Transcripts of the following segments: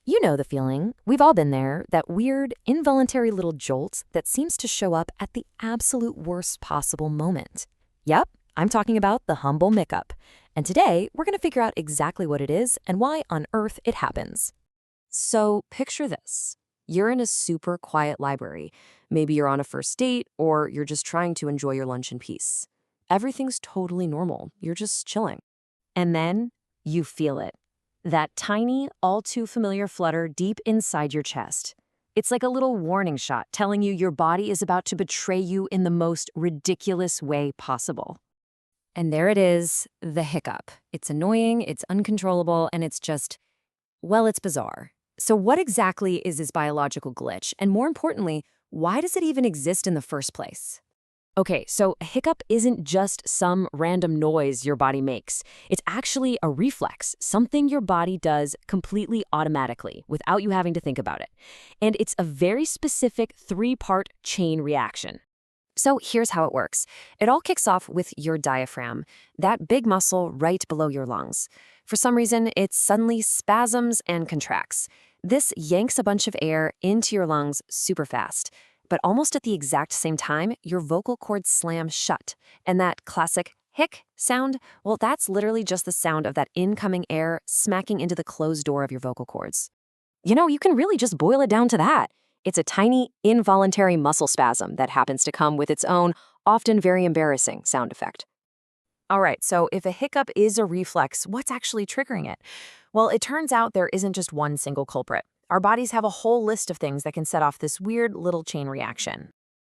You know the feeling. We've all been there, that weird, involuntary little jolt that seems to show up at the absolute worst possible moment. Yep, I'm talking about the humble miccup. And today, we're going to figure out exactly what it is and why on earth it happens. So, picture this. You're in a super quiet library. Maybe you're on a first date, or you're just trying to enjoy your lunch in peace. Everything's totally normal. You're just chilling. And then you feel it. That tiny, all too familiar flutter deep inside your chest. It's like a little warning shot telling you your body is about to betray you in the most ridiculous way possible. And there it is, the hiccup. It's annoying, it's uncontrollable, and it's just, well, it's bizarre. So what exactly is this biological glitch? And more importantly, why does it even exist in the first place? Okay, so a hiccup isn't just some random noise your body makes. It's actually a reflex, something your body does completely automatically without you having to think about it. And it's a very specific three-part chain reaction. So here's how it works. It all kicks off with your diaphragm, that big muscle right below your lungs. For some reason, it suddenly spasms and contracts. This yanks a bunch of air into your lungs super fast. But almost at the exact same time, your vocal cords slam shut. And that classic hic sound, well, that's literally just the sound of that incoming air smacking into the closed door of your vocal cords. You can really just boil it down to that. It's a tiny, involuntary muscle spasm that happens to come with its own, often very embarrassing sound effect. All right, so if a hiccup is a reflex, what's actually triggering it? Well, it turns out there isn't just one single culprit. Our bodies have a whole list of things that can set off this weird little chain reaction.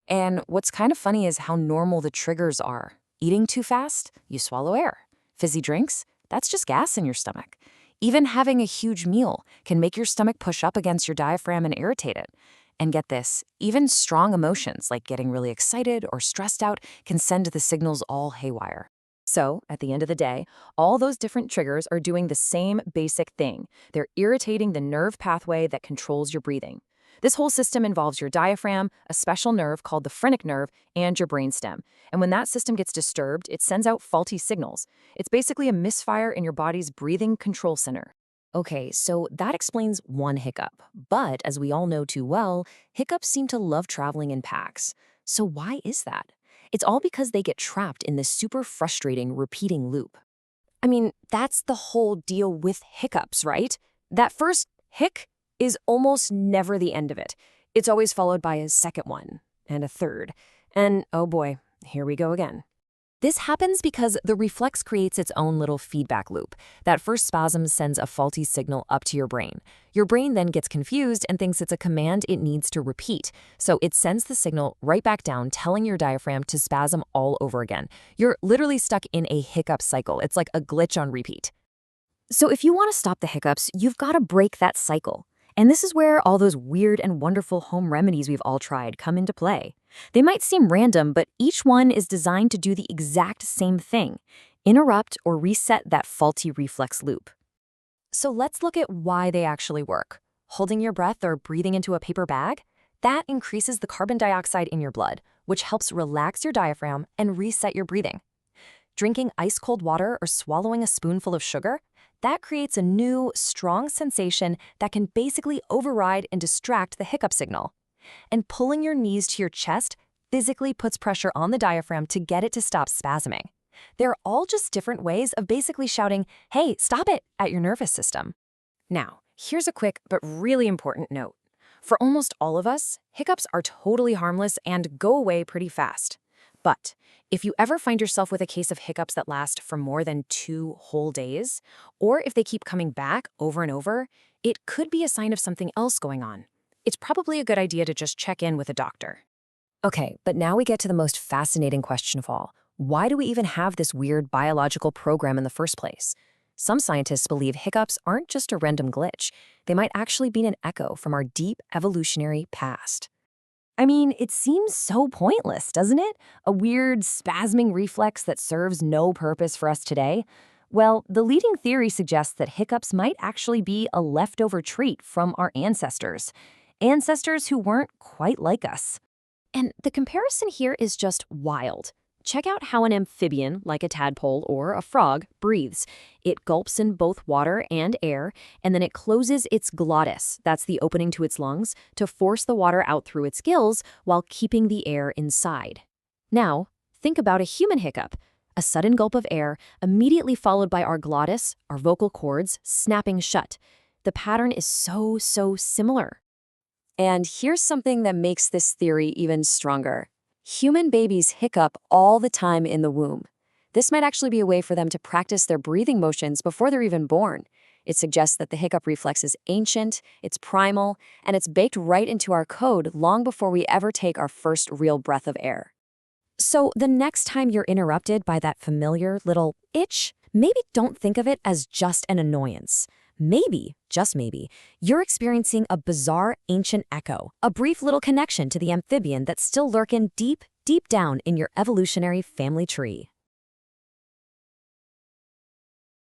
And what's kind of funny is how normal the triggers are. Eating too fast? You swallow air. Fizzy drinks? That's just gas in your stomach. Even having a huge meal can make your stomach push up against your diaphragm and irritate it. And get this, even strong emotions like getting really excited or stressed out can send the signals all haywire. So, at the end of the day, all those different triggers are doing the same basic thing. They're irritating the nerve pathway that controls your breathing. This whole system involves your diaphragm, a special nerve called the phrenic nerve, and your brainstem. And when that system gets disturbed, it sends out faulty signals. It's basically a misfire in your body's breathing control center. Okay, so that explains one hiccup. But as we all know too well, hiccups seem to love traveling in packs. So why is that? It's all because they get trapped in this super frustrating, repeating loop. I mean, that's the whole deal with hiccups, right? That first hic is almost never the end of it. It's always followed by a second one, and a third. And oh boy, here we go again. This happens because the reflex creates its own little feedback loop. That first spasm sends a faulty signal up to your brain. Your brain then gets confused and thinks it's a command it needs to repeat. So it sends the signal right back down, telling your diaphragm to spasm all over again. You're literally stuck in a hiccup cycle. It's like a glitch on repeat. So if you want to stop the hiccups, you've got to break that cycle. And this is where all those weird and wonderful home remedies we've all tried come into play. They might seem random, but each one is designed to do the exact same thing: interrupt or reset that faulty reflex loop. So let's look at why they actually work. Holding your breath or breathing into a paper bag? That increases the carbon dioxide in your blood, which helps relax your diaphragm and reset your breathing. Drinking ice-cold water or swallowing a spoonful of sugar? That creates a new, strong sensation that can basically override and distract the hiccup signal. And pulling your knees to your chest physically puts pressure on the diaphragm to get it to stop spasming. They're all just different ways of basically shouting, "Hey, stop it," at your nervous system. Now, here's a quick but really important note. For almost all of us, hiccups are totally harmless and go away pretty fast. But if you ever find yourself with a case of hiccups that last for more than 2 whole days, or if they keep coming back over and over, it could be a sign of something else going on. It's probably a good idea to just check in with a doctor. Okay, but now we get to the most fascinating question of all. Why do we even have this weird biological program in the first place? Some scientists believe hiccups aren't just a random glitch. They might actually be an echo from our deep evolutionary past. I mean, it seems so pointless, doesn't it? A weird, spasming reflex that serves no purpose for us today. Well, the leading theory suggests that hiccups might actually be a leftover trait from our ancestors who weren't quite like us. And the comparison here is just wild. check out how an amphibian, like a tadpole or a frog, breathes. It gulps in both water and air, and then it closes its glottis, that's the opening to its lungs, to force the water out through its gills while keeping the air inside. Now, think about a human hiccup. A sudden gulp of air, immediately followed by our glottis, our vocal cords, snapping shut. The pattern is so similar. And here's something that makes this theory even stronger. Human babies hiccup all the time in the womb. This might actually be a way for them to practice their breathing motions before they're even born. It suggests that the hiccup reflex is ancient, it's primal, and it's baked right into our code long before we ever take our first real breath of air. So the next time you're interrupted by that familiar little itch, maybe don't think of it as just an annoyance. Maybe, just maybe, you're experiencing a bizarre ancient echo, a brief little connection to the amphibian that's still lurking deep down in your evolutionary family tree.